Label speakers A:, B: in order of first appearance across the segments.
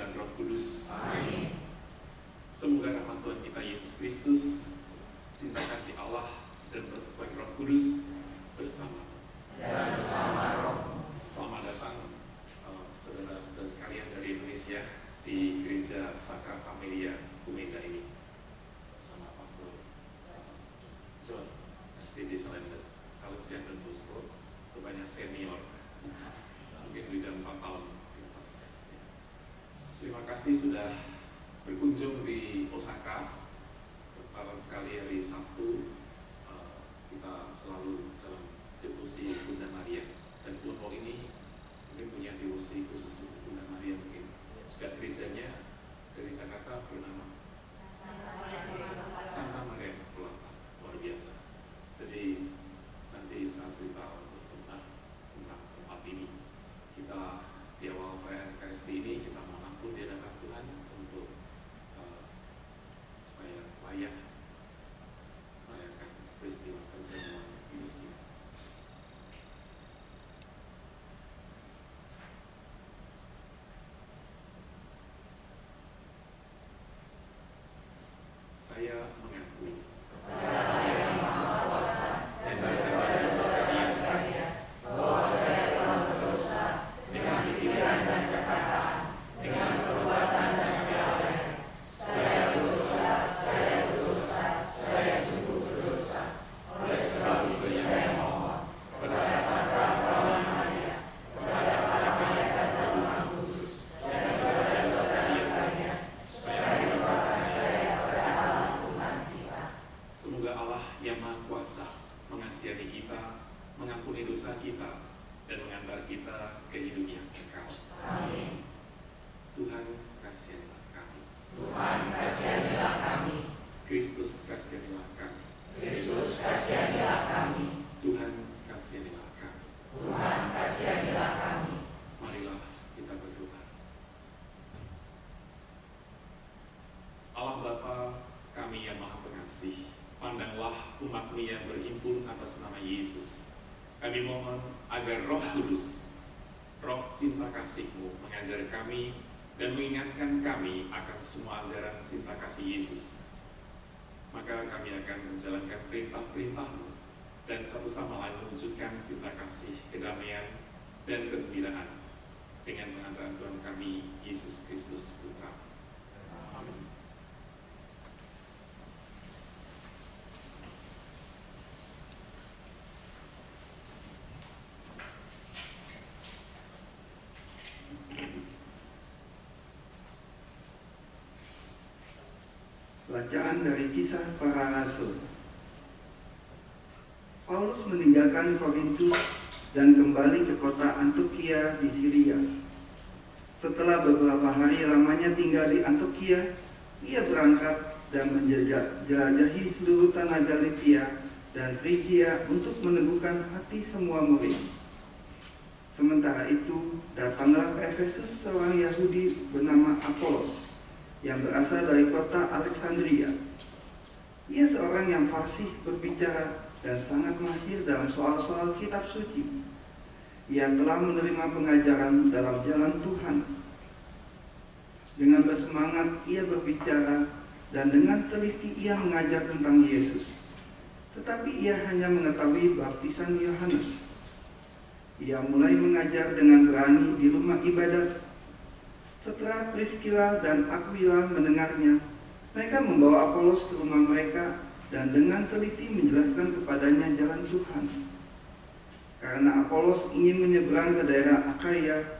A: dan Roh Kudus.
B: Amin.
A: Semoga rahmat Tuhan kita Yesus Kristus, cinta kasih Allah, dan persekutuan Roh Kudus bersama.
B: Dan bersama Roh.
A: Selamat datang saudara-saudara sekalian dari Indonesia di Gereja Sacra Familia Bumega ini bersama Pastor John STD Salesian dan Bosco, rupanya senior, mungkin sudah 4 tahun di atas. Terima kasih sudah berkunjung di Osaka. Kebetulan sekali hari Sabtu kita selalu dalam devosi Bunda Maria, dan kelompok ini mungkin punya devosi khusus untuk Bunda Maria. Mungkin juga gerejanya dari Jakarta bernama Santa Maria Immaculata, luar biasa. Jadi nanti saya cerita tentang tempat ini. Kita di awal perayaan Ekaristi ini kita manapun di hadapan Tuhan untuk supaya layak merayakan peristiwa perjamuan Eucharistia. Saya mengaku mengasihi kita, mengampuni dosa kita, dan mengantar kita ke hidup yang kekal.
B: Amin.
A: Tuhan kasihanilah kami.
B: Tuhan kasihanilah kami.
A: Kristus kasihanilah kami.
B: Kristus kasihanilah kami.
A: Tuhan kasihanilah kami.
B: Tuhan kasihanilah kami.
A: Marilah kita berdoa. Allah Bapa kami yang Maha Pengasih, pandanglah umat-Mu yang berhimpun atas nama Yesus. Kami mohon agar Roh Kudus, Roh cinta kasih-Mu mengajar kami dan mengingatkan kami akan semua ajaran cinta kasih Yesus. Maka kami akan menjalankan perintah-perintah-Mu dan satu sama lain menunjukkan cinta kasih, kedamaian, dan kegembiraan dengan pengantaran Tuhan kami, Yesus Kristus Putra. Amin.
C: Bacaan dari Kisah Para Rasul. Paulus meninggalkan Korintus dan kembali ke kota Antiokhia di Syria. Setelah beberapa hari lamanya tinggal di Antiokhia, ia berangkat dan menjelajahi seluruh tanah Galatia dan Frigia untuk meneguhkan hati semua murid. Sementara itu, datanglah ke Efesus seorang Yahudi bernama Apolos, yang berasal dari kota Alexandria. Ia seorang yang fasih berbicara dan sangat mahir dalam soal-soal kitab suci. Ia telah menerima pengajaran dalam jalan Tuhan. Dengan bersemangat ia berbicara dan dengan teliti ia mengajar tentang Yesus. Tetapi ia hanya mengetahui baptisan Yohanes. Ia mulai mengajar dengan berani di rumah ibadat. Setelah Priscilla dan Aquila mendengarnya, mereka membawa Apolos ke rumah mereka dan dengan teliti menjelaskan kepadanya jalan Tuhan. Karena Apolos ingin menyeberang ke daerah Akaya,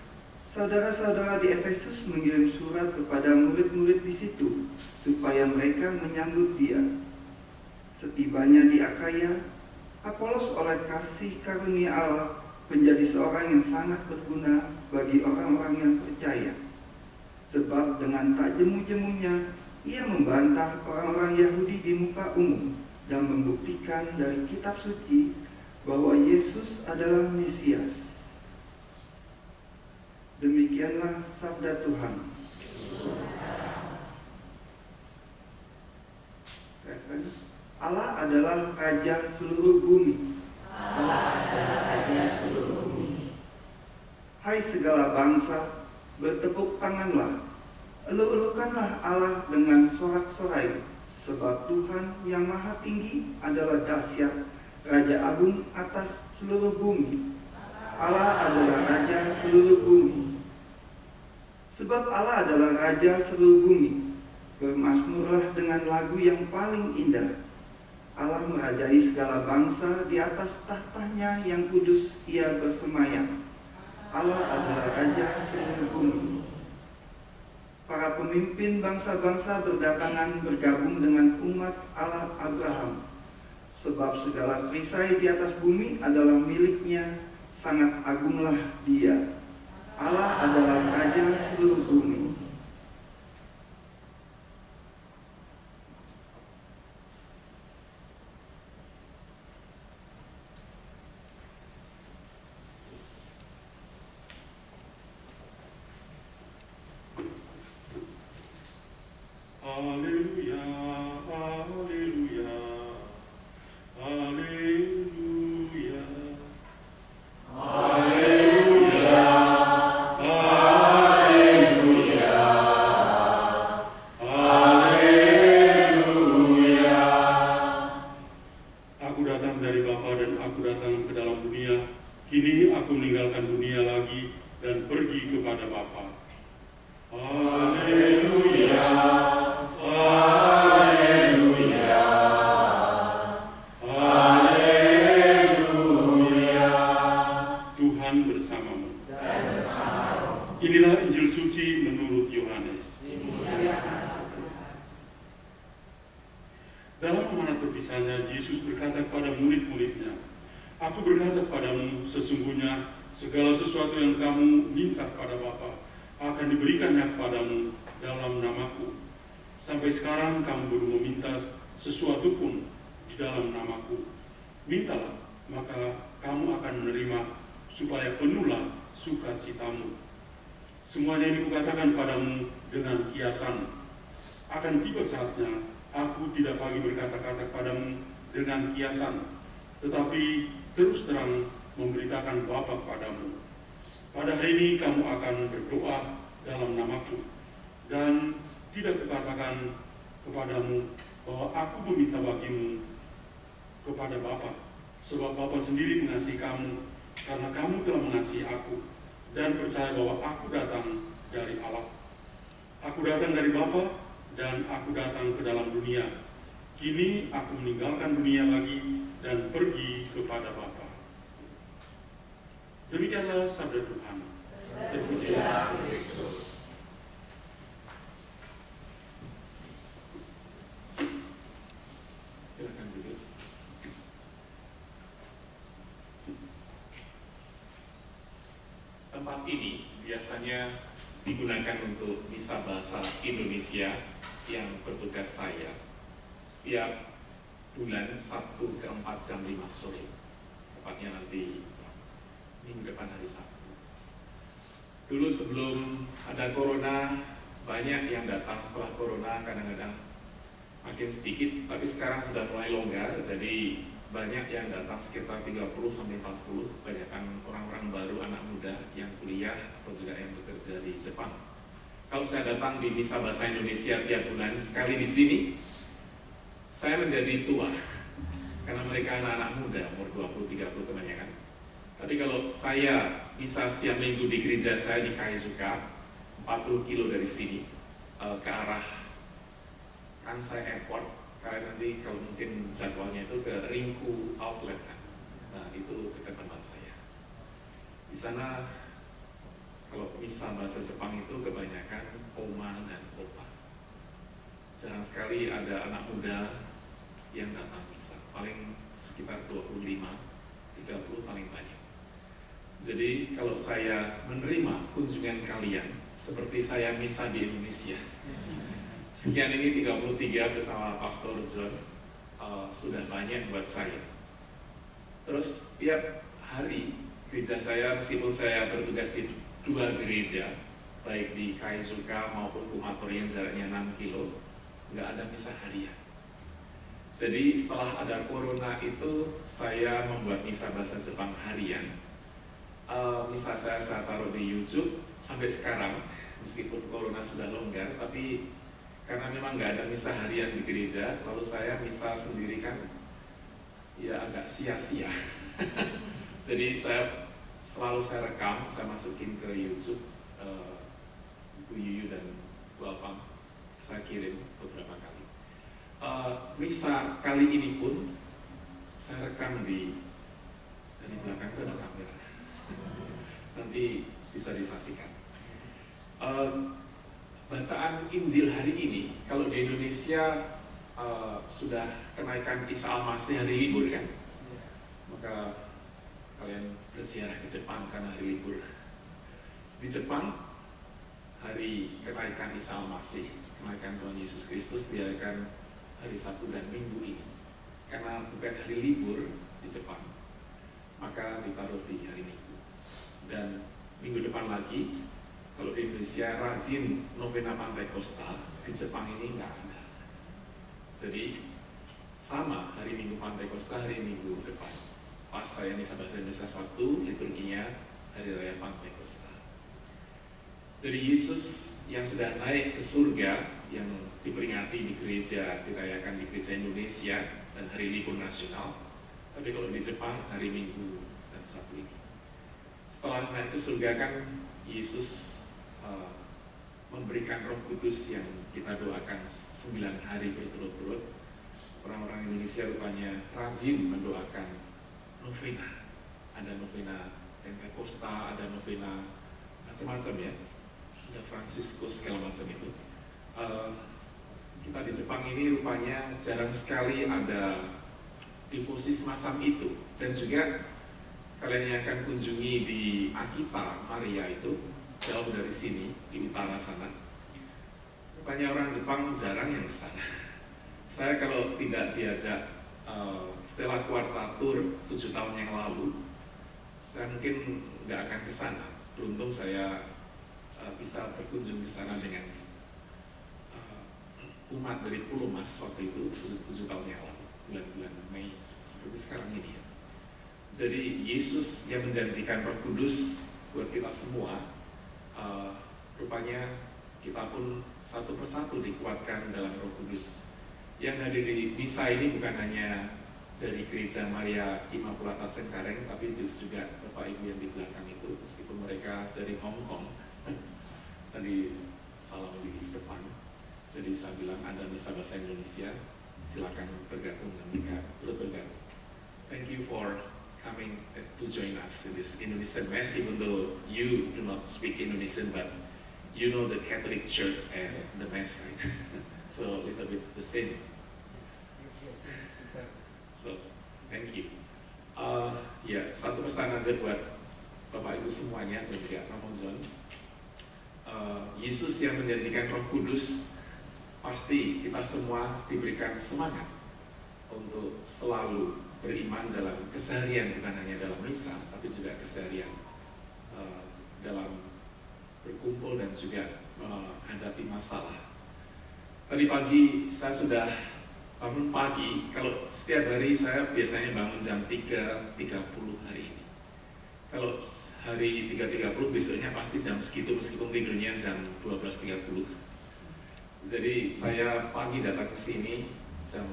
C: saudara-saudara di Efesus mengirim surat kepada murid-murid di situ supaya mereka menyambut dia. Setibanya di Akaya, Apolos oleh kasih karunia Allah menjadi seorang yang sangat berguna bagi orang-orang yang percaya. Sebab dengan tak jemu-jemunya, ia membantah orang-orang Yahudi di muka umum dan membuktikan dari kitab suci bahwa Yesus adalah Mesias. Demikianlah sabda Tuhan. Allah adalah Raja seluruh bumi.
B: Allah adalah Raja seluruh bumi.
C: Hai segala bangsa, bertepuk tanganlah, Elok-elokkanlah Allah dengan sorak-sorai, sebab Tuhan yang maha tinggi adalah dahsyat, Raja Agung atas seluruh bumi. Allah adalah Raja seluruh bumi. Sebab Allah adalah Raja seluruh bumi, bermasmurlah dengan lagu yang paling indah. Allah merajai segala bangsa, di atas tahtanya yang kudus ia bersemayam. Allah adalah Raja seluruh bumi. Para pemimpin bangsa-bangsa berdatangan bergabung dengan umat Allah Abraham. Sebab segala perisai di atas bumi adalah miliknya, sangat agunglah Dia. Allah adalah Raja seluruh bumi.
D: Haleluya, haleluya, haleluya.
B: Haleluya, haleluya, haleluya.
D: Aku datang dari Bapa dan aku datang ke dalam dunia. Kini aku meninggalkan dunia lagi dan pergi kepada Bapa. Haleluya. Haleluya, haleluya. Tuhan bersamamu.
B: Dan bersama
D: Inilah Injil suci menurut Yohanes. Dalam amanat perpisahannya, Yesus berkata kepada murid-muridnya, Aku berkata kepadamu, sesungguhnya segala sesuatu yang kamu minta kepada Bapa akan diberikannya kepadamu dalam namaku. Sampai sekarang kamu belum meminta sesuatu pun di dalam namaku. Mintalah, maka kamu akan menerima, supaya penuhlah sukacitamu. Semuanya ini kukatakan padamu dengan kiasan. Akan tiba saatnya, aku tidak lagi berkata-kata padamu dengan kiasan, tetapi terus terang memberitakan Bapa kepadamu. Pada hari ini kamu akan berdoa dalam namaku, dan tidak kukatakan kepadamu bahwa aku meminta bagimu kepada Bapa, sebab Bapa sendiri mengasihi kamu, karena kamu telah mengasihi aku, dan percaya bahwa aku datang dari Allah. Aku datang dari Bapa, dan aku datang ke dalam dunia. Kini aku meninggalkan dunia lagi, dan pergi kepada Bapa. Demikianlah sabda Tuhan.
B: Terpujilah Kristus.
A: Silakan duduk. Tempat ini biasanya digunakan untuk misa bahasa Indonesia yang bertugas saya setiap bulan Sabtu keempat jam 5 sore. Tepatnya nanti minggu depan hari Sabtu. Dulu sebelum ada corona, banyak yang datang. Setelah corona kadang-kadang makin sedikit, tapi sekarang sudah mulai longgar, jadi banyak yang datang sekitar 30-40, kebanyakan orang-orang baru, anak muda yang kuliah atau juga yang bekerja di Jepang. Kalau saya datang di misa bahasa Indonesia tiap bulan sekali di sini, saya menjadi tua karena mereka anak-anak muda, umur 20-30 kebanyakan. Tapi kalau saya misa setiap minggu di gereja saya di Kaizuka, 40 kilo dari sini, ke arah Kansai Airport, karena nanti kalau mungkin jadwalnya itu ke Rinku Outlet kan. Nah, itu dekat tempat saya. Di sana kalau misa bahasa Jepang itu kebanyakan oma dan opa. Jarang sekali ada anak muda yang datang misa, paling sekitar 25-30 paling banyak. Jadi kalau saya menerima kunjungan kalian seperti saya misa di Indonesia, sekian ini 33 bersama Pastor John, sudah banyak buat saya. Terus tiap hari gereja saya, meskipun saya bertugas di 2 gereja, baik di Kaizuka maupun Kumatori yang jaraknya 6 kilo, nggak ada misa harian. Jadi setelah ada corona itu, saya membuat misa bahasa Jepang harian. Misa saya taruh di YouTube sampai sekarang. meskipun corona sudah longgar, tapi karena memang nggak ada misa harian di gereja, lalu saya misa sendiri kan ya agak sia-sia. Jadi selalu saya rekam, saya masukin ke YouTube, Bu Yuyu dan Bu Alpam, saya kirim beberapa kali. Misa kali ini pun saya rekam dari belakang itu ada kamera. Nanti bisa disaksikan. Bacaan Injil hari ini, kalau di Indonesia sudah kenaikan Isa Al-Masih hari libur kan, maka kalian berziarah ke Jepang karena hari libur. Di Jepang, hari kenaikan Isa Al-Masih, kenaikan Tuhan Yesus Kristus dirayakan hari Sabtu dan Minggu ini. Karena bukan hari libur di Jepang, maka ditaruh di hari Minggu. Dan minggu depan lagi, kalau di Indonesia rajin novena Pantekosta, di Jepang ini nggak ada. Jadi sama hari Minggu Pantekosta, hari Minggu depan. Pas saya misa bahasa Indonesia Sabtu, liturginya hari Raya Pantekosta. Jadi Yesus yang sudah naik ke surga, yang diperingati di gereja, dirayakan di gereja Indonesia dan hari libur nasional. Tapi kalau di Jepang hari Minggu dan Sabtu ini. Setelah naik ke surga kan Yesus memberikan Roh Kudus yang kita doakan 9 hari berturut-turut. Orang-orang Indonesia rupanya rajin mendoakan novena. Ada novena Pentakosta, ada novena macam-macam ya. Ada Fransiskus segala macam itu. Kita di Jepang ini rupanya jarang sekali ada devosi semacam itu. Dan juga kalian yang akan kunjungi di Akita Maria itu jauh dari sini, di utara sana. Rupanya orang Jepang jarang yang ke sana. Saya kalau tidak diajak Stella Quartatur 7 tahun yang lalu, saya mungkin nggak akan ke sana. Beruntung saya bisa berkunjung ke sana dengan umat dari Pulau Mas waktu itu 7 tahun yang lalu, bulan-bulan Mei seperti sekarang ini ya. Jadi Yesus yang menjanjikan Roh Kudus buat kita semua, rupanya kita pun satu persatu dikuatkan dalam Roh Kudus. Yang hadir di misa ini bukan hanya dari Gereja Maria Immaculata Cengkareng, tapi juga Bapak Ibu yang di belakang itu, meskipun mereka dari Hong Kong. Tadi salam di depan. Jadi saya bilang ada misa bahasa Indonesia, silakan bergabung dan bergabung. Thank you for coming to join us in this Indonesian Mass, even though you do not speak Indonesian, but you know the Catholic Church and the Mass, right? So a little bit the same. So thank you. Ya, satu pesan aja buat Bapak Ibu semuanya, saya juga Romo John. Yesus yang menjanjikan Roh Kudus, pasti kita semua diberikan semangat untuk selalu beriman dalam keseharian, bukan hanya dalam misa, tapi juga keseharian dalam berkumpul dan juga menghadapi masalah. Tadi pagi saya sudah bangun pagi. Kalau setiap hari saya biasanya bangun jam 3.30 hari ini. Kalau hari 3.30 besoknya pasti jam segitu, meskipun tidurnya jam 12.30. Jadi saya pagi datang ke sini jam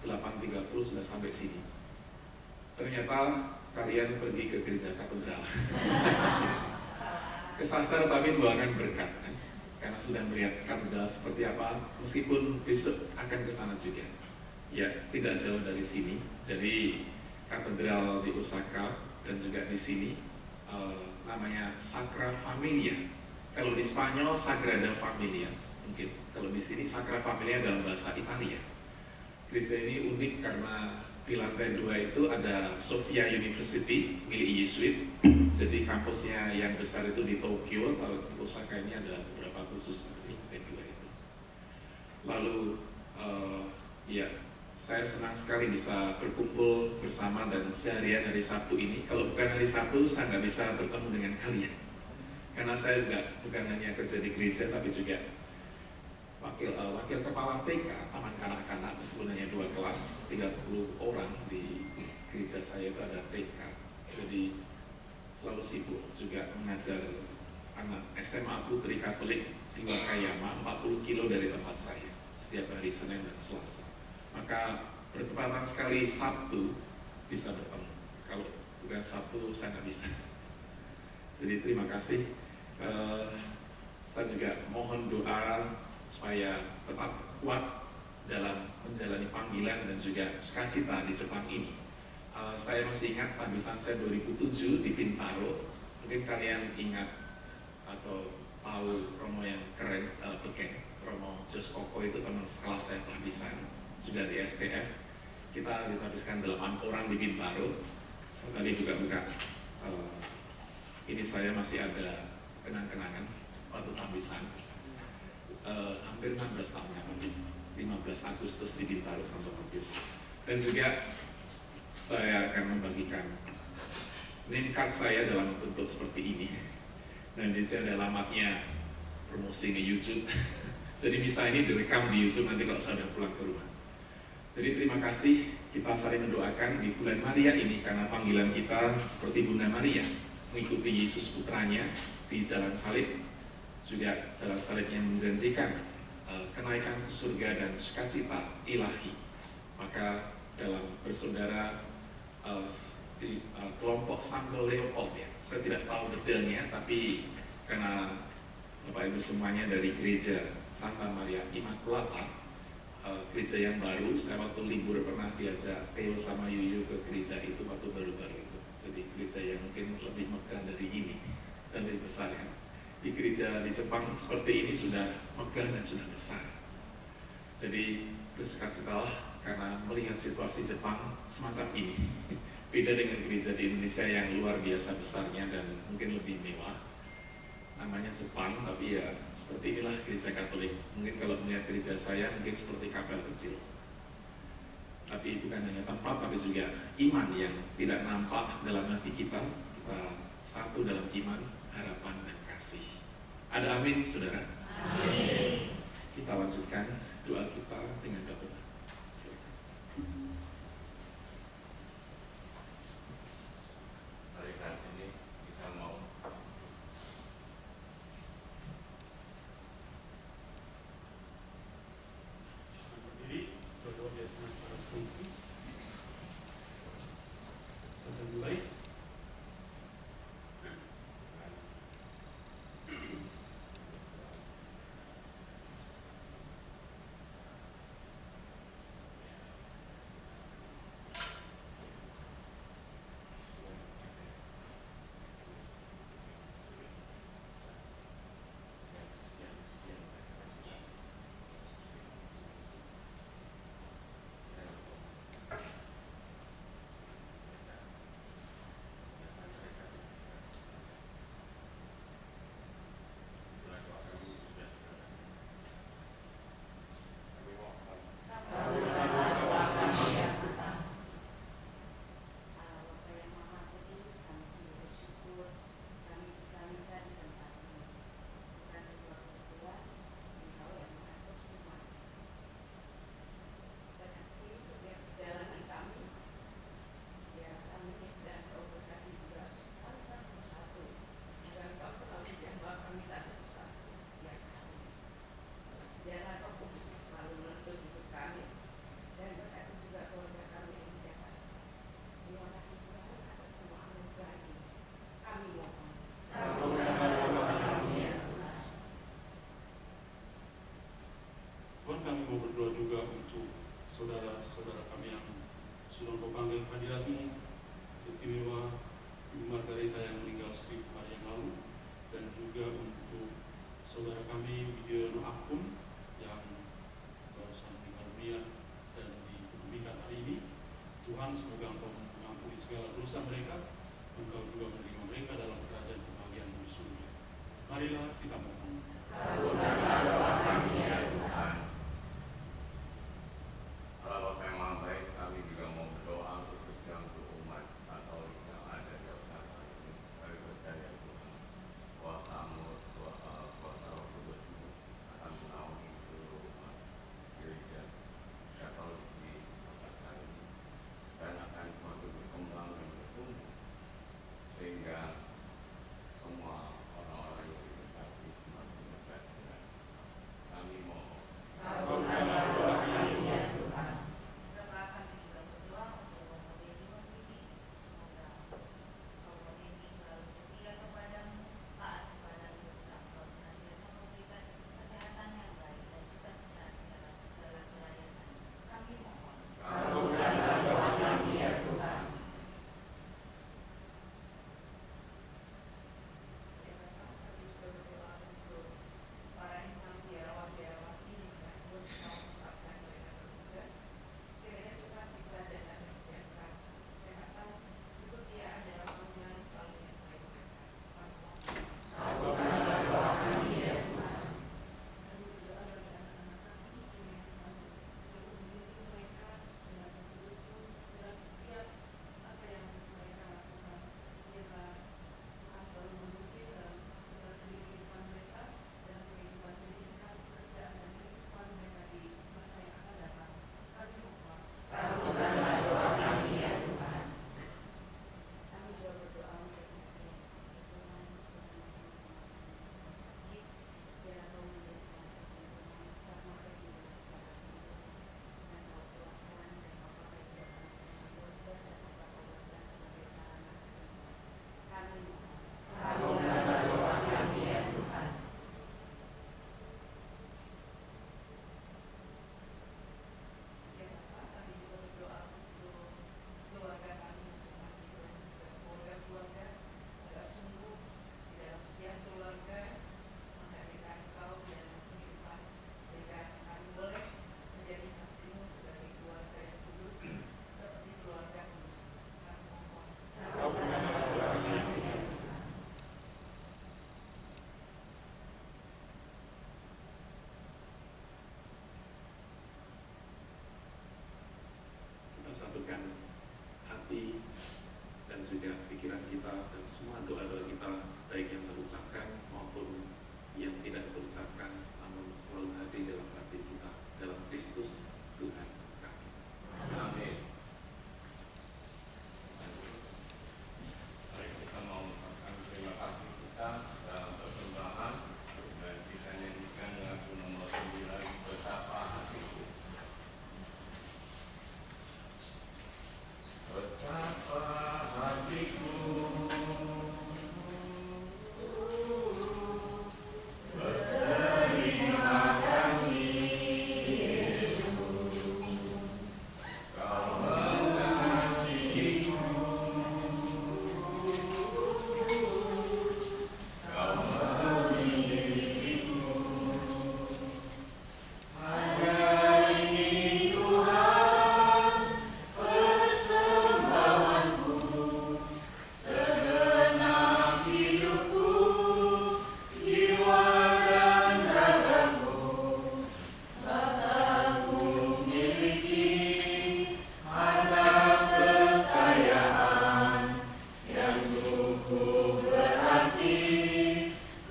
A: 8.30 sudah sampai sini. Ternyata kalian pergi ke gereja katedral. Kesasar tapi doakan berkat kan? Karena sudah melihat katedral seperti apa, meskipun besok akan ke sana juga. Ya, tidak jauh dari sini. Jadi katedral di Osaka dan juga di sini namanya Sacra Familia. Kalau di Spanyol Sagrada Familia, mungkin. Kalau di sini Sacra Familia dalam bahasa Italia. Gereja ini unik karena di lantai 2 itu ada Sophia University milik Yesuit. Jadi kampusnya yang besar itu di Tokyo. Kalau di Osaka ini ada beberapa khusus di lantai 2 itu. Lalu ya, saya senang sekali bisa berkumpul bersama dan seharian hari Sabtu ini. Kalau bukan hari Sabtu, saya nggak bisa bertemu dengan kalian. Karena saya bukan hanya kerja di gereja, tapi juga wakil kepala TK, Taman Kanak-Kanak, meskipun hanya 2 kelas, 30 orang di gereja saya itu ada TK. Jadi selalu sibuk juga mengajar anak SMA Putri Katolik di Wakayama, 40 kilo dari tempat saya, setiap hari Senin dan Selasa. Maka bertepatan sekali Sabtu bisa bertemu. Kalau bukan Sabtu saya nggak bisa. Jadi terima kasih. Saya juga mohon doa supaya tetap kuat dalam menjalani panggilan dan juga sukacita di Jepang ini. Saya masih ingat tabisan saya 2007 di Bintaro. Mungkin kalian ingat atau tahu Romo yang keren, Romo Jos Koko itu teman sekelas saya tabisan, sudah di STF. Kita ditabiskan 8 orang di Bintaro. Saya tadi buka-buka, ini saya masih ada kenang-kenangan waktu tabisan. Hampir 16 tahun yang lalu, 15 Agustus di Bintaro, Santo Markus. Dan juga saya akan membagikan name card saya dalam bentuk seperti ini. Dan di sini ada alamatnya, promosi di YouTube. Jadi bisa ini direkam di YouTube nanti kalau saya sudah pulang ke rumah. Jadi terima kasih, kita saling mendoakan di bulan Maria ini karena panggilan kita seperti Bunda Maria, mengikuti Yesus putranya di jalan salib, juga jalan salib yang menjanjikan kenaikan ke surga dan sukacita ilahi. Maka dalam bersaudara di kelompok Santo Leopold, ya, saya tidak tahu detailnya, tapi karena Bapak Ibu semuanya dari gereja Santa Maria Immaculata, gereja yang baru, saya waktu libur pernah diajak Theo sama Yuyu ke gereja itu waktu baru-baru itu. Jadi gereja yang mungkin lebih megah dari ini dan lebih besar, kan. Di gereja di Jepang seperti ini sudah megah dan sudah besar. Jadi bersukacitalah karena melihat situasi Jepang semacam ini. Beda dengan gereja di Indonesia yang luar biasa besarnya dan mungkin lebih mewah. Namanya Jepang, tapi ya seperti inilah gereja Katolik. Mungkin kalau melihat gereja saya mungkin seperti kapel kecil. Tapi bukan hanya tempat, tapi juga iman yang tidak nampak dalam hati kita. Kita satu dalam iman, harapan, dan kasih. Ada amin, saudara?
B: Amin.
A: Kita lanjutkan doa kita dengan doa. Silakan.
B: Hari ini kita mau
D: berdiri, berdoa di atas secara spontan. Sudah mulai. Kami mau berdoa juga untuk saudara-saudara kami yang sudah Engkau panggil hadirat-Mu, istimewa Ibu Margarita yang meninggal 1000 hari yang lalu, dan juga untuk saudara kami Widyono Akun yang barusan meninggal dunia dan dikebumikan hari ini. Tuhan, semoga Engkau mengampuni segala dosa mereka, Engkau juga menerima mereka dalam kerajaan kebahagiaan di surga. Marilah kita mohon.
B: kabulkanlah doa kami ya Tuhan. Kalau Bapa yang Maha Baik, kami juga mau berdoa khususnya untuk umat Katolik yang ada di Osaka ini. Kami percaya Tuhan, kuasa-Mu, kuasa Roh Kudus-Mu akan
A: juga pikiran kita dan semua doa-doa kita, baik yang terucapkan maupun yang tidak terucapkan, namun selalu hadir dalam hati kita, dalam Kristus Tuhan kami.
B: Amin. Mari kita mau mengucapkan terima kasih kita dalam persembahan dan kita nyanyikan lagu nomor 9, Betapa Hatiku. Betapa hatiku berterima kasih Yesus, Kau mengasihiku, Kau memilikiku. Hanya ini Tuhan persembahanku, segenap hidupku, jiwa dan ragaku, saat ku miliki harta kekayaan yang cukup berarti,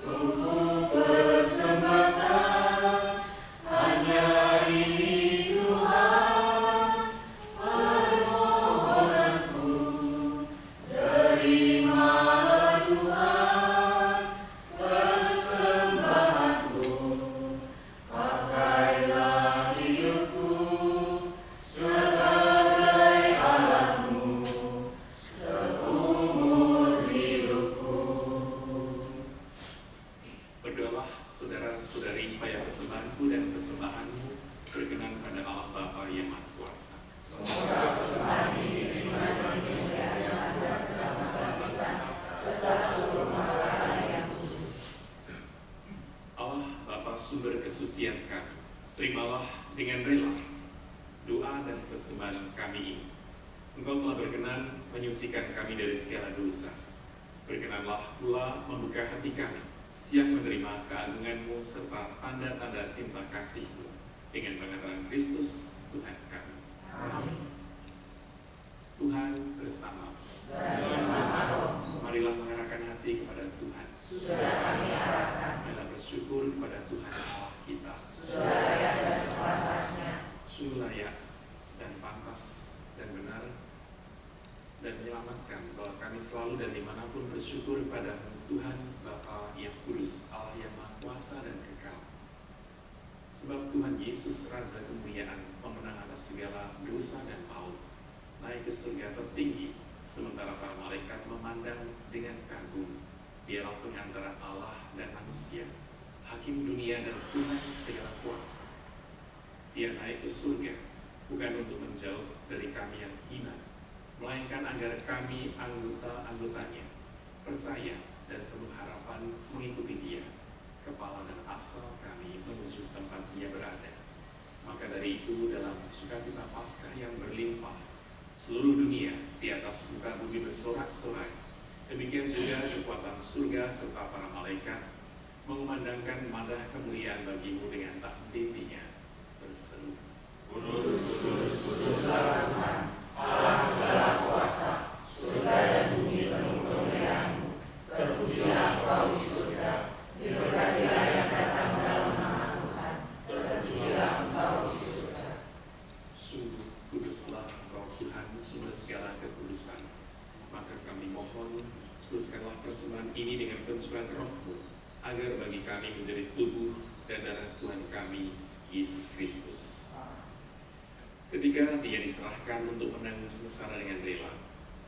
B: ku persembahkan. Hanya ini Tuhan permohonanku, terimalah Tuhan persembahanku, pakailah hidupku sebagai alatmu seumur hidupku.
A: Berdoalah saudara-saudari supaya persembahanku dan persembahanmu berkenan pada Allah Bapa yang Maha Kuasa. Allah Bapa sumber kesucian kami, terimalah dengan rela doa dan persembahan kami ini. Engkau telah berkenan menyucikan kami dari segala dosa. Berkenanlah pula membuka hati kami, siap menerima keagungan-Mu serta tanda-tanda cinta kasih-Mu dengan pengantaran Kristus Tuhan kami.
E: Amin.
A: Tuhan bersama. Marilah mengarahkan hati kepada Tuhan.
E: Sudah kami arahkan,
A: Marilah bersyukur kepada Tuhan Allah kita.
E: sudah layak dan sepantasnya.
A: Sungguh layak dan pantas dan benar dan menyelamatkan bahwa kami selalu dan dimanapun bersyukur kepada Tuhan Bapa yang kudus, Allah yang Maha Kuasa dan kekal. Sebab Tuhan Yesus Raja kemuliaan pemenang atas segala dosa dan maut, naik ke surga tertinggi, sementara para malaikat memandang dengan kagum. Dialah pengantara Allah dan manusia, hakim dunia dan Tuhan segala kuasa. Dia naik ke surga bukan untuk menjauh dari kami yang hina, melainkan agar kami anggota-anggotanya percaya dan penuh harapan mengikuti Dia, kepala dan asal kami menuju tempat Dia berada. Maka dari itu dalam sukacita Paskah yang berlimpah, seluruh dunia di atas muka bumi bersorak-sorai. Demikian juga kekuatan surga serta para malaikat mengumandangkan madah kemuliaan bagimu dengan tak henti-hentinya berseru,
E: Kudus, kudus, kuduslah Tuhan, Allah segala kuasa, surga dan bumi penuh kemuliaan-Mu. Terpujilah Engkau di surga, diberkatilah yang datang dalam nama Tuhan. Terpujilah Engkau di surga.
A: sungguh kuduslah Engkau Tuhan, sumber segala kekudusan. Maka kami mohon, kuduskanlah persembahan ini dengan pencurahan Roh-Mu, agar bagi kami menjadi tubuh dan darah Tuhan kami, Yesus Kristus. Ketika Dia diserahkan untuk menanggung sengsara dengan rela,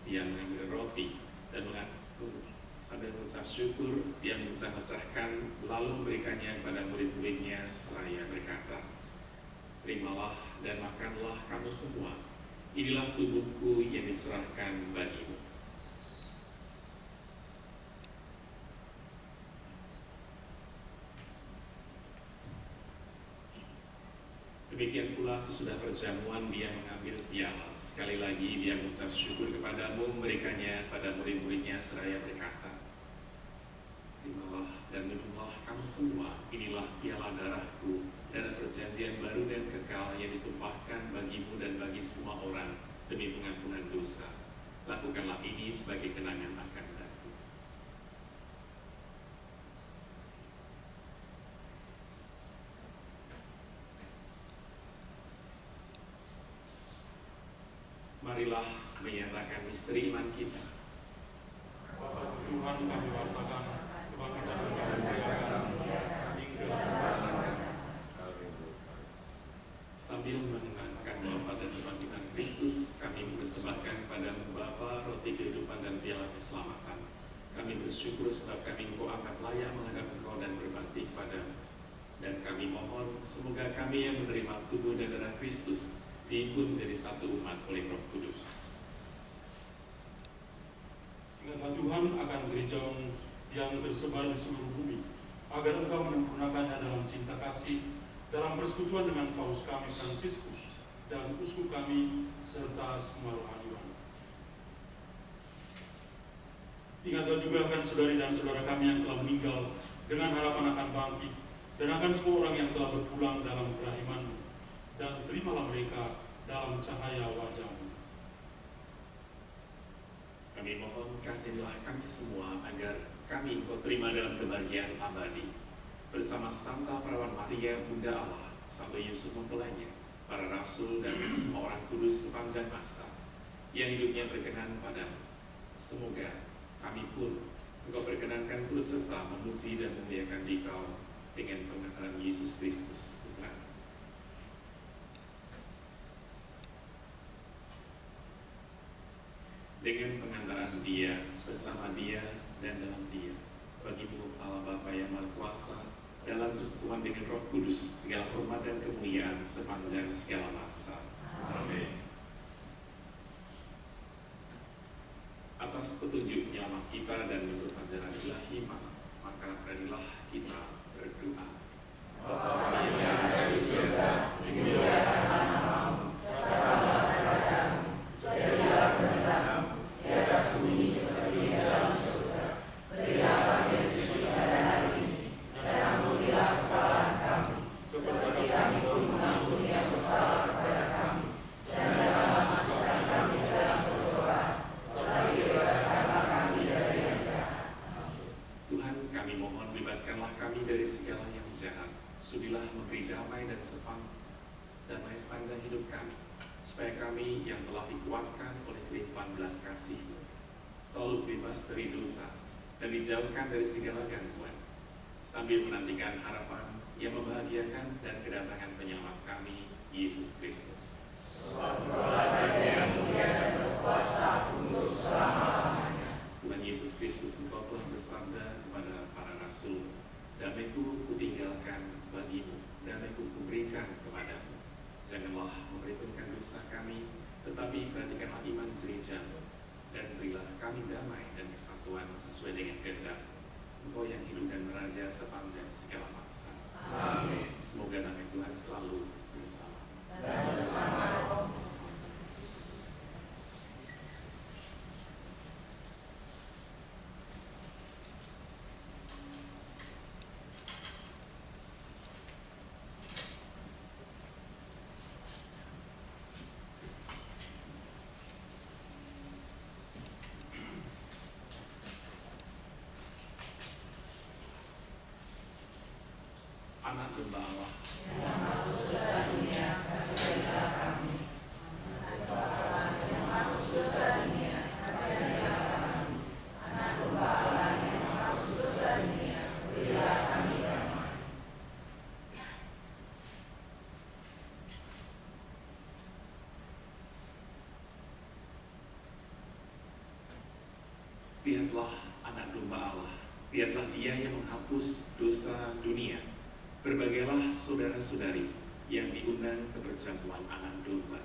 A: Dia mengambil roti dan mengaku sambil mengucap syukur, Dia memecah-mecahkan lalu memberikannya kepada murid-muridnya seraya berkata, terimalah dan makanlah kamu semua, inilah tubuhku yang diserahkan bagimu. Demikian pula sesudah perjamuan Dia mengambil piala. Sekali lagi Dia mengucap syukur kepadamu, memberikannya pada murid-muridnya seraya berkata, terimalah dan minumlah kamu semua, inilah piala darahku, darah perjanjian baru dan kekal yang ditumpahkan bagimu dan bagi semua orang demi pengampunan dosa. Lakukanlah ini sebagai kenangan akan aku. Marilah menyatakan misteri iman kita.
D: Bapa Tuhan, kami wartakan kebangkitan kami muliakan hingga
A: Sambil mengenangkan wafat dan kebangkitan Kristus, kami mempersembahkan kepadamu Bapa, roti kehidupan dan piala keselamatan. Kami bersyukur sebab kami Engkau angkat layak menghadap Engkau dan berbakti kepadamu. Dan kami mohon semoga kami yang menerima tubuh dan darah Kristus diimpun menjadi satu umat oleh Roh Kudus.
D: Ingatlah Tuhan akan gereja yang tersebar di seluruh bumi, agar Engkau menyempurnakannya dalam cinta kasih, dalam persekutuan dengan Paus kami Fransiskus dan uskup kami serta semua rohaniwan. Ingatlah juga akan saudari dan saudara kami yang telah meninggal dengan harapan akan bangkit, dan akan semua orang yang telah berpulang dalam kerahiman-Mu, dan terimalah mereka dalam cahaya wajah-Mu.
A: Kami mohon kasihlah kami semua agar kami Engkau terima dalam kebahagiaan abadi. Bersama Santa Perawan Maria, Bunda Allah, Santo Yusuf mempelainya, para rasul dan semua orang kudus sepanjang masa yang hidupnya berkenan padamu. Semoga kami pun Engkau berkenankan turut serta memuji dan memuliakan Dikau dengan pengantaran Yesus Kristus, Putra. Dengan pengantaran Dia, bersama Dia, dan dalam Dia, bagimu Allah Bapa yang Maha Kuasa, dalam persekutuan dengan Roh Kudus, segala hormat dan kemuliaan sepanjang segala masa. Amin. Atas petunjuk penyelamat kita dan menurut ajaran ilahi, maka beranilah kita berdoa.
E: Bapa kami yang ada di surga, dimuliakan namamu, datanglah kerajaanmu, jadilah kehendakmu di atas bumi seperti di dalam surga. Berilah kami rezeki pada hari ini, dan ampunilah kesalahan kami, seperti kami pun mengampuni yang bersalah kepada kami, dan janganlah masukkan kami dalam percobaan, tetapi bebaskanlah kami dari yang jahat.
A: Tuhan, kami mohon bebaskanlah kami dari segala yang jahat. Sudilah memberi damai sepanjang hidup kami, supaya kami yang telah dikuatkan oleh kelimpahan belas kasih-Mu selalu bebas dari dosa dan dijauhkan dari segala gangguan, sambil menantikan harapan yang membahagiakan dan kedatangan penyelamat kami, Yesus Kristus.
E: Sebab Engkaulah Raja yang mulia dan berkuasa untuk selama-lamanya.
A: Tuhan Yesus Kristus, Engkau telah bersabda kepada para rasul, damai-Ku kutinggalkan bagimu, damai-Ku kuberikan kepadamu. Janganlah memperhitungkan dosa kami, tetapi perhatikanlah iman gereja-Mu, dan berilah kami damai dan kesatuan sesuai dengan kehendak-Mu. Engkau yang hidup dan meraja sepanjang segala masa.
E: Amin.
A: Semoga damai Tuhan selalu bersama.
E: Dan bersama rohmu.
A: Anak domba Allah,
E: Yang masuk dosa dunia, kasihilah kami. Anak domba Allah yang masuk dosa dunia, kasihilah kami. Anak domba Allah yang masuk dosa dunia, berilah kami damai.
A: lihatlah anak domba Allah, lihatlah Dia yang menghapus dosa dunia. Berbagailah saudara-saudari yang diundang ke perjamuan anak domba.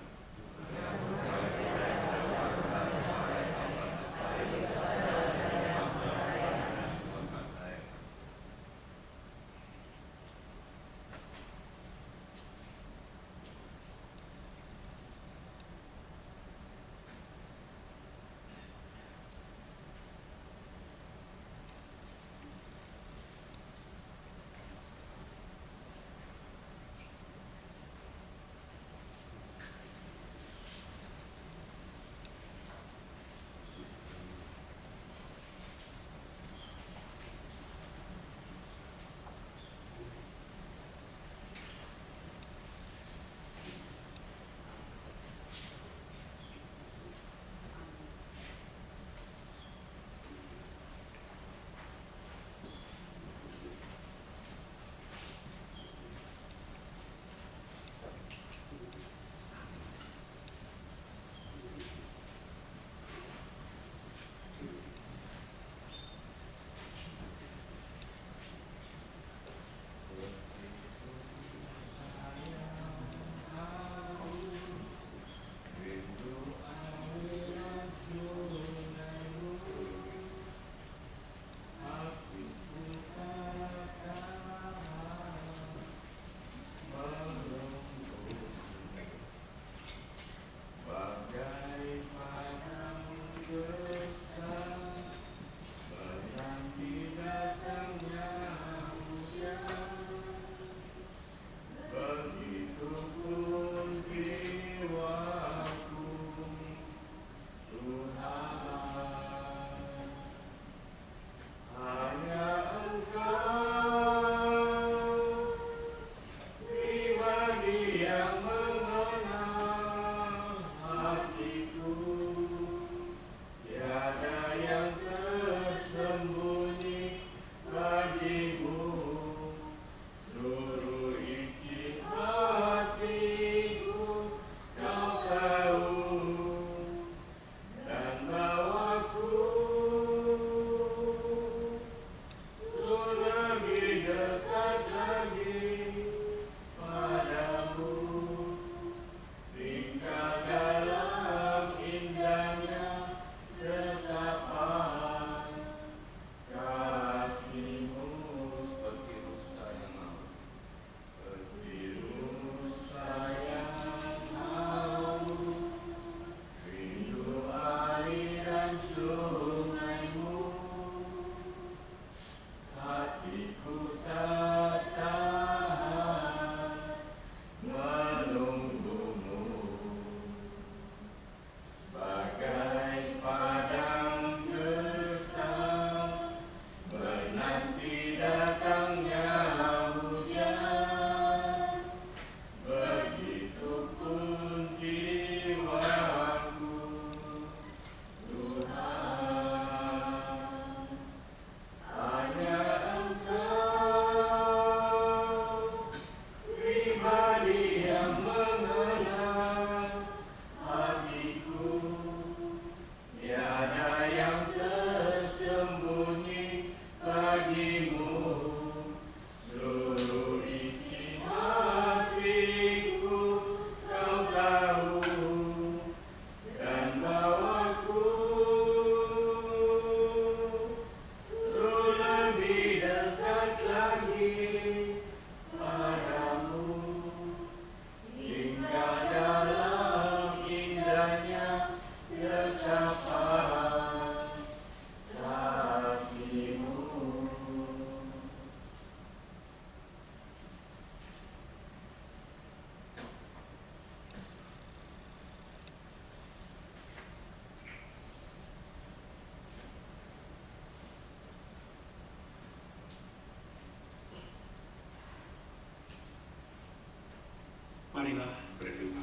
A: Marilah berdoa.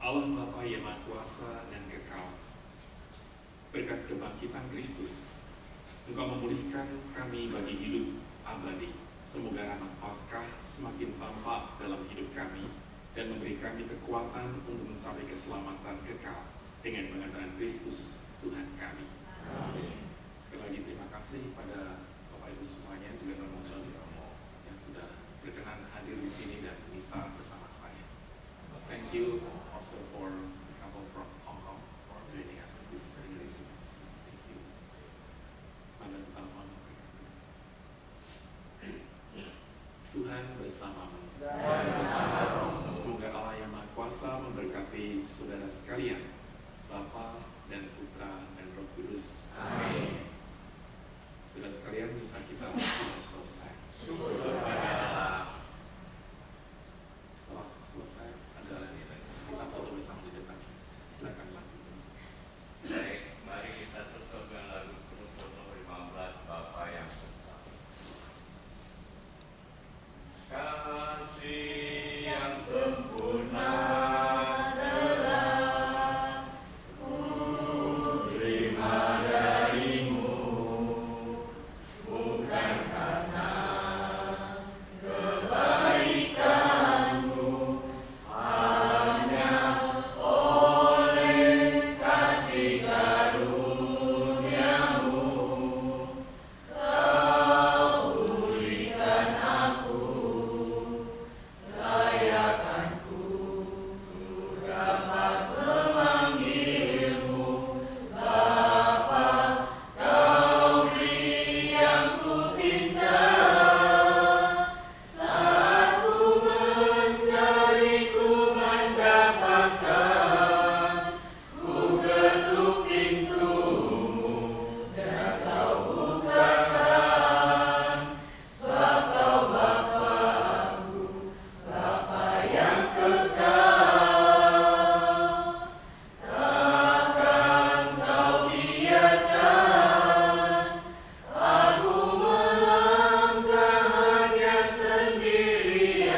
A: Allah Bapa yang Maha Kuasa dan Kekal, berkat kebangkitan Kristus, Engkau memulihkan kami bagi hidup abadi. Semoga rahmat Paskah semakin tampak dalam hidup kami dan memberi kami kekuatan untuk mencapai keselamatan kekal dengan pengantara Kristus Tuhan kami. Amin. Sekali lagi terima kasih pada Bapak Ibu semuanya, juga Romo John yang sudah berkenan hadir di sini dan misa bersama saya. Thank you also for the couple from Hong Kong for joining us in this Mass. Thank you. Tuhan bersamamu. Semoga Allah yang Maha Kuasa memberkati saudara sekalian, Bapa dan Putra dan Roh Kudus. Amin. Saudara sekalian, misa kita sudah selesai. Syukur kepada Allah. Setelah selesai, kita foto bersama di depan. Silakan lakukan.
B: Baik, mari kita tutup dengan lagu foto 15 Bapa yang Besar. Kasih yang sempurna telah ku terima darimu, bukan karena kebaikanmu, hanya oleh kasih karuniamu kau pulihkan aku, layakkanku ku dapat memanggilmu Bapa. Kau beri yang ku pinta saat ku mencari, ku mendapatkan. Ku ketuk pintumu dan kau bukakan. Sebab kau Bapa-Ku, Bapa yang kekal. Takkan kau biarkan aku melangkah hanya sendirian.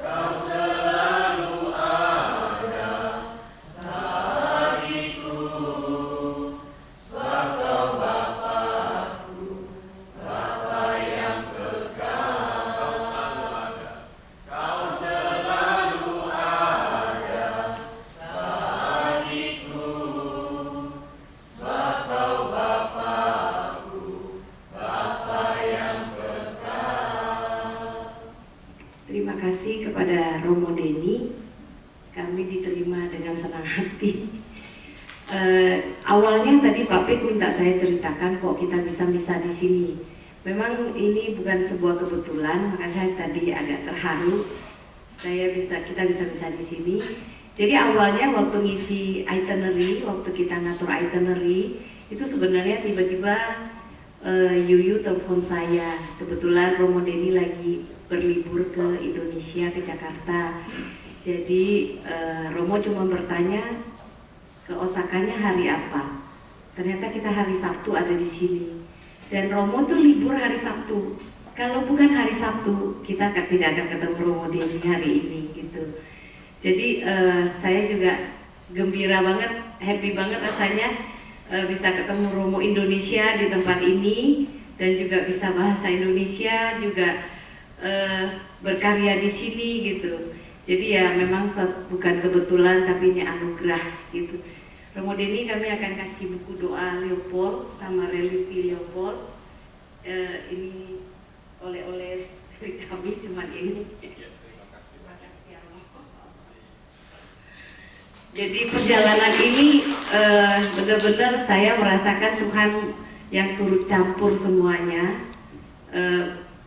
B: Kau selalu ada bagiku. Sebab kau Bapa-Ku, Bapa yang kekal. Kau selalu ada bagiku. Sebab kau Bapa-Ku, Bapa yang kekal.
F: Terima kasih kepada Romo Denny, kami diterima dengan senang hati. Awalnya tadi Pak Pik minta saya ceritakan kok kita bisa misa di sini. Memang ini bukan sebuah kebetulan, maka saya tadi agak terharu. Kita bisa misa di sini. Jadi awalnya waktu ngisi itinerary, waktu kita ngatur itinerary, itu sebenarnya tiba-tiba Yuyu telepon saya, kebetulan Romo Denny lagi berlibur ke Indonesia, ke Jakarta. Jadi Romo cuma bertanya ke Osakanya hari apa. Ternyata kita hari Sabtu ada di sini. Dan Romo tuh libur hari Sabtu. Kalau bukan hari Sabtu, kita tidak akan ketemu Romo Denny hari ini gitu. Jadi saya juga gembira banget, happy banget rasanya bisa ketemu Romo Indonesia di tempat ini dan juga bisa bahasa Indonesia, juga berkarya di sini gitu. Jadi ya memang bukan kebetulan tapi ini anugerah gitu. Romo Denny kami akan kasih buku doa Leopold sama religi Leopold. Ini oleh-oleh dari kami cuman ini.
A: Ya, terima kasih.
F: Jadi perjalanan ini benar-benar saya merasakan Tuhan yang turut campur semuanya,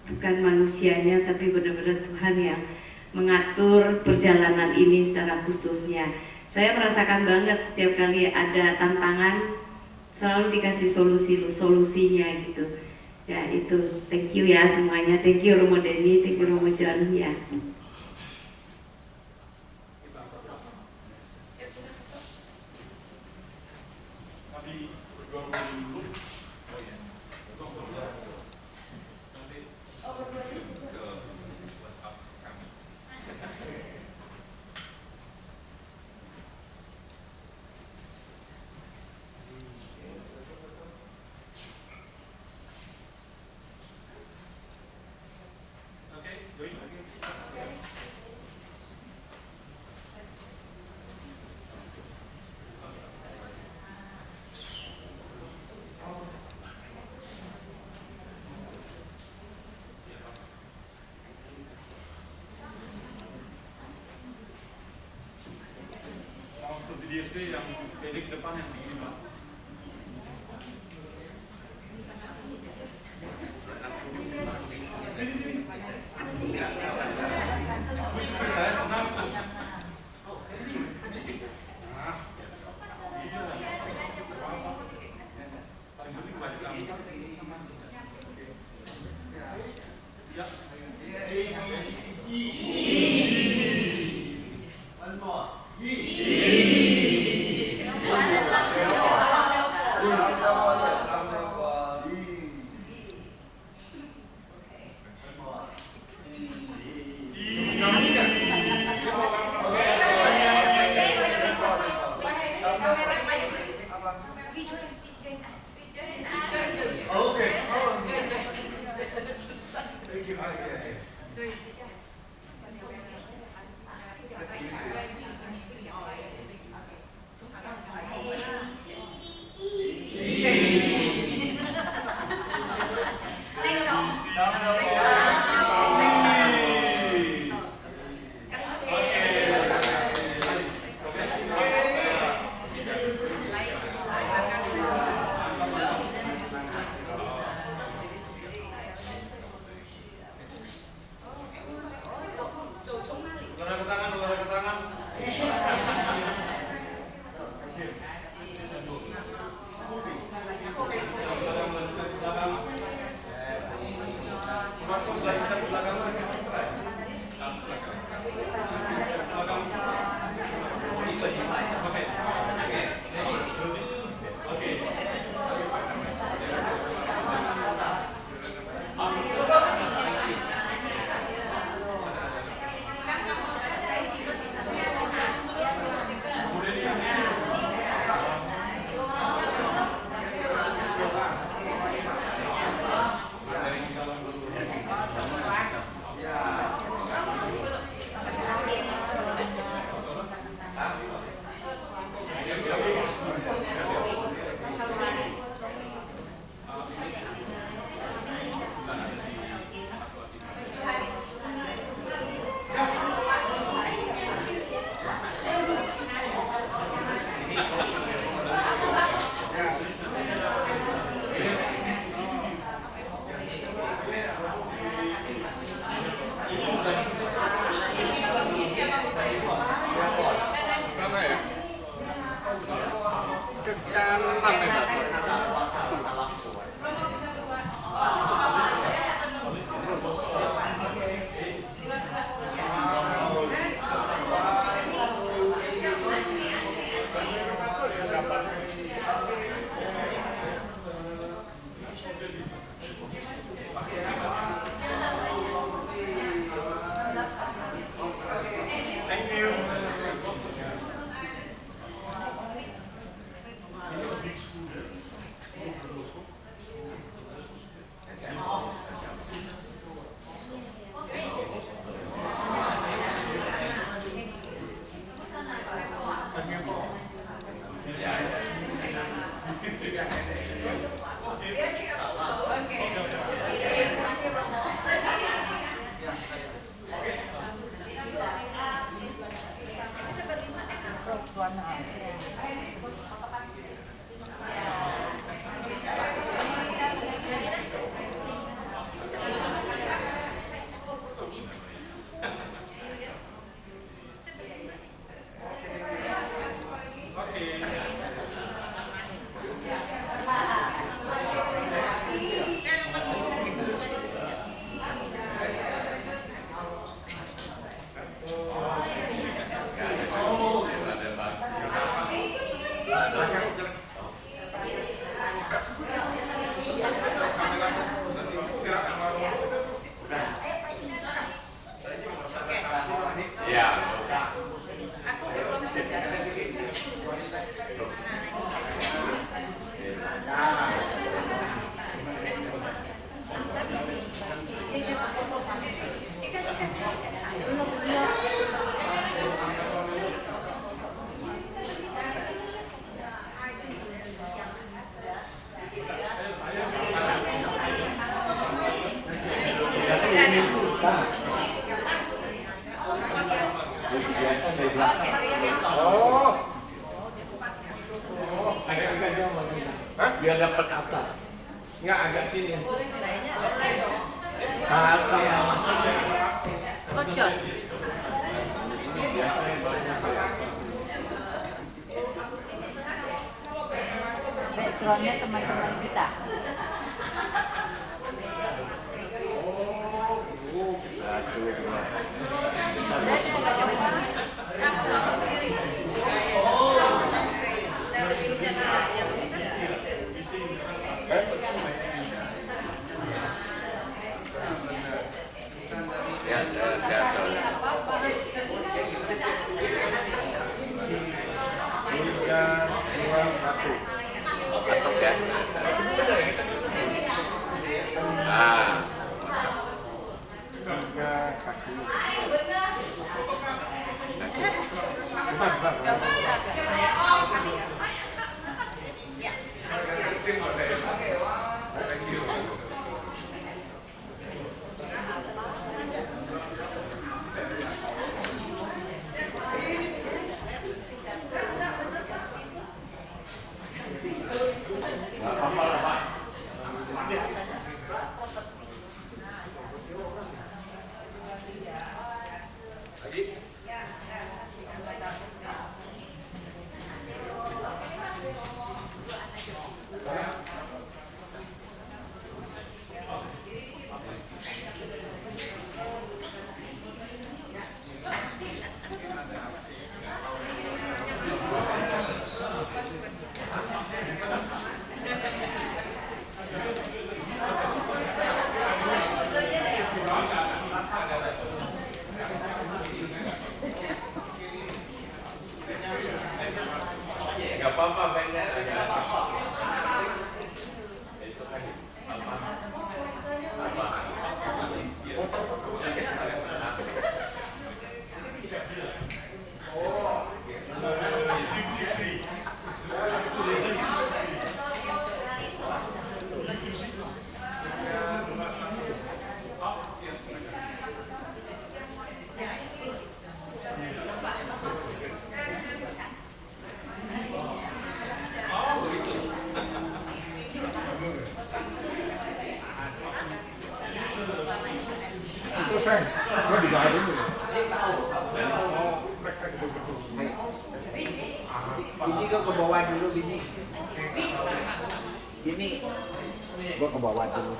F: bukan manusianya tapi benar-benar Tuhan yang mengatur perjalanan ini secara khususnya. Saya merasakan banget setiap kali ada tantangan selalu dikasih solusinya gitu. Ya itu, thank you ya semuanya, thank you Romo Denny, thank you Romo John ya.
D: Di SD yang pendek depan yang begini Pak. Sini. Saya senang tuh. Sini. Nah, iya. Paling penting baju kamu. Ya. One more.
B: Biasa dari belakang. Oh. Agak-agak dia mau. Biar dapat atas. Enggak agak sini. Apa yang
F: Bocor.
B: ini biasanya banyak.
F: Backgroundnya teman-teman kita.
B: Satu, dua. Ya, tiga, dua, satu. Atas ya. Ah. Tiga kaki. Gak apa-apa, pendek aja. Itu kan
G: Bini kok ke bawah dulu bini. Bini, gua ke bawah dulu.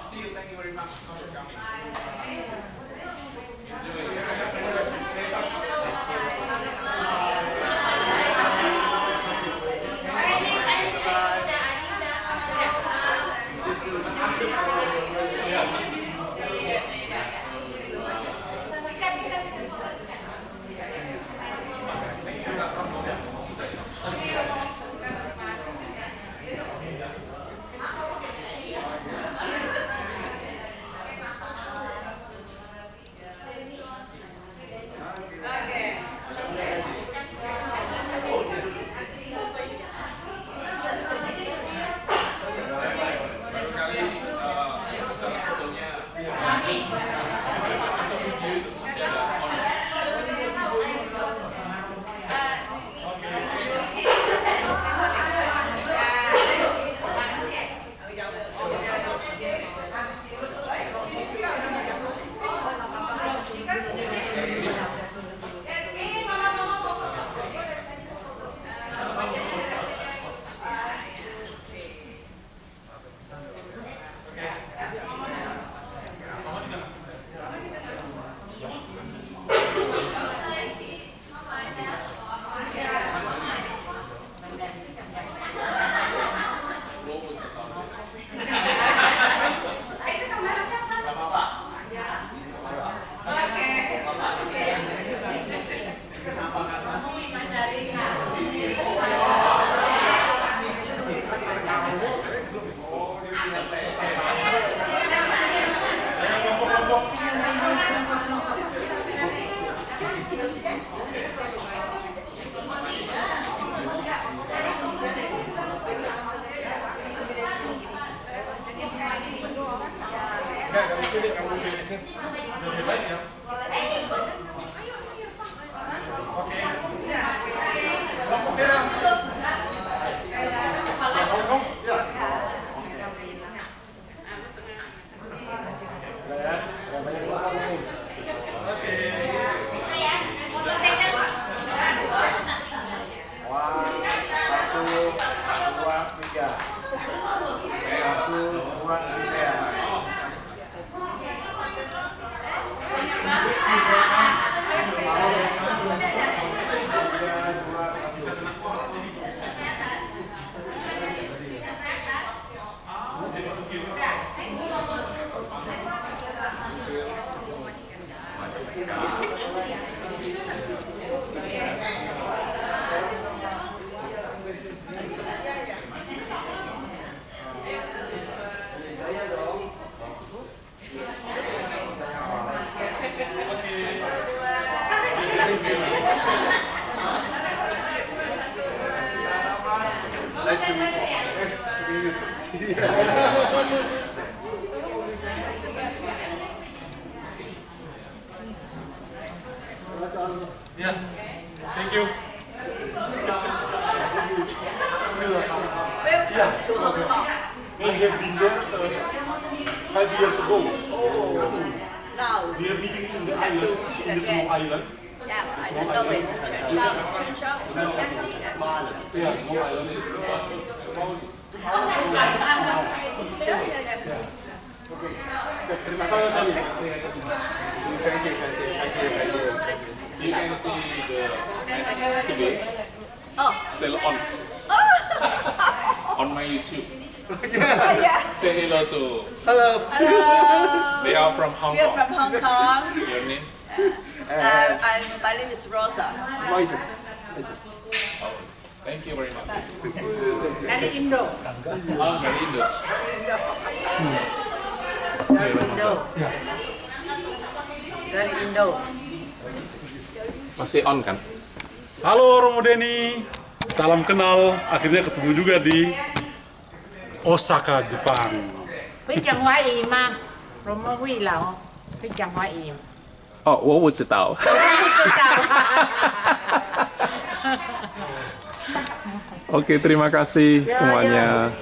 A: See you. Thank you very much for coming. Kamu sini, kamu sini. Lebih baik ya. Oke. Oke lah. Yeah, thank you. Yeah, I have been there 5 years ago.
H: Now,
A: We are meeting in the island, in the small island.
H: yeah, I don't know where to church.
A: Yeah, small island.
E: Terima kasih.
I: You can see the SB
H: Oh.
I: still on on my YouTube.
H: Yeah.
I: Say hello to.
G: Halo.
H: Hello.
I: They are from Hong
H: We are
I: Kong.
H: from Hong Kong.
I: Your name?
H: My name is Rosa.
G: Moises.
I: Oh, thank you very much.
H: Dari Indo.
I: Oh, dari Indo.
H: Dari Indo. Dari Indo.
I: Masih on kan?
D: Halo Romo Denny, salam kenal. Akhirnya ketemu juga di Osaka, Jepang.
J: 会讲华语吗？罗莫会老会讲华语。
I: 哦，我不知道。
J: 不知道。
I: Oke, terima kasih semuanya.